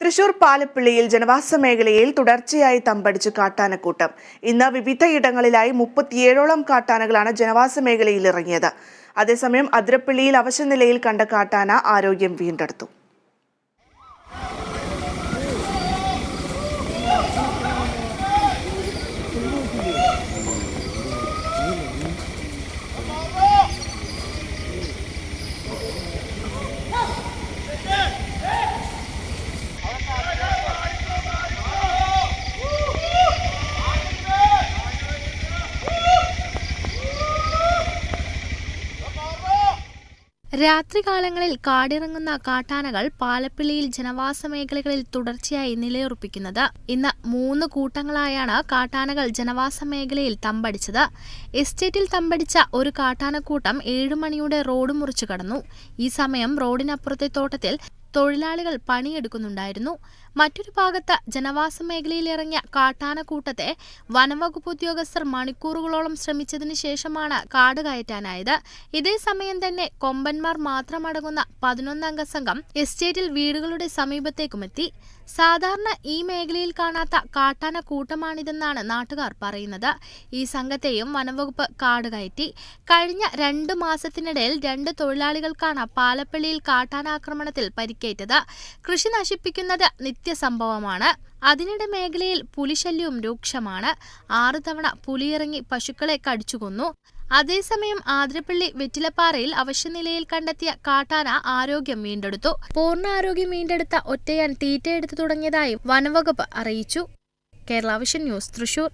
തൃശൂർ പാലപ്പിള്ളിയിൽ ജനവാസ മേഖലയിൽ തുടർച്ചയായി തമ്പടിച്ച് കാട്ടാനക്കൂട്ടം. ഇന്ന് വിവിധയിടങ്ങളിലായി 37ഓളം കാട്ടാനകളാണ് ജനവാസ മേഖലയിൽ ഇറങ്ങിയത്. അതേസമയം അതിരപ്പള്ളിയിൽ അവശനിലയിൽ കണ്ട കാട്ടാന ആരോഗ്യം വീണ്ടെടുത്തു. രാത്രികാലങ്ങളിൽ കാടിറങ്ങുന്ന കാട്ടാനകൾ പാലപ്പിള്ളിയിൽ ജനവാസ മേഖലകളിൽ തുടർച്ചയായി നിലയുറപ്പിക്കുന്നത്. ഇന്ന് 3 കൂട്ടങ്ങളായാണ് കാട്ടാനകൾ ജനവാസ മേഖലയിൽ തമ്പടിച്ചത്. എസ്റ്റേറ്റിൽ തമ്പടിച്ച ഒരു കാട്ടാനക്കൂട്ടം 7 മണിയോടെ റോഡ് മുറിച്ചു കടന്നു. ഈ സമയം റോഡിനപ്പുറത്തെ തോട്ടത്തിൽ തൊഴിലാളികൾ പണിയെടുക്കുന്നുണ്ടായിരുന്നു. മറ്റൊരു ഭാഗത്ത് ജനവാസ മേഖലയിൽ ഇറങ്ങിയ കാട്ടാനക്കൂട്ടത്തെ വനംവകുപ്പ് ഉദ്യോഗസ്ഥർ മണിക്കൂറുകളോളം ശ്രമിച്ചതിന് ശേഷമാണ് കാട് കയറ്റാനായത്. ഇതേസമയം തന്നെ കൊമ്പന്മാർ മാത്രമടങ്ങുന്ന 11 അംഗ സംഘം എസ്റ്റേറ്റിൽ വീടുകളുടെ സമീപത്തേക്കുമെത്തി. സാധാരണ ഈ മേഖലയിൽ കാണാത്ത കാട്ടാന കൂട്ടമാണിതെന്നാണ് നാട്ടുകാർ പറയുന്നത്. ഈ സംഘത്തെയും വനംവകുപ്പ് കാട് കയറ്റി. കഴിഞ്ഞ 2 മാസത്തിനിടയിൽ 2 തൊഴിലാളികൾക്കാണ് പാലപ്പിള്ളിയിൽ കാട്ടാനാക്രമണത്തിൽ പരിക്കേറ്റത്. കൃഷി നശിപ്പിക്കുന്നത് നിത്യസംഭവമാണ്. അതിനിടെ മേഖലയിൽ പുലിശല്യവും രൂക്ഷമാണ്. 6 തവണ പുലിയിറങ്ങി പശുക്കളെ കടിച്ചുകൊന്നു. അതേസമയം ആതിരപ്പള്ളി വെറ്റിലപ്പാറയിൽ അവശനിലയിൽ കണ്ടെത്തിയ കാട്ടാന ആരോഗ്യം വീണ്ടെടുത്തു. പൂർണ്ണ ആരോഗ്യം വീണ്ടെടുത്ത ഒറ്റയാൻ തീറ്റയെടുത്തു തുടങ്ങിയതായി വനംവകുപ്പ് അറിയിച്ചു. Kerala vision news, Thrissur.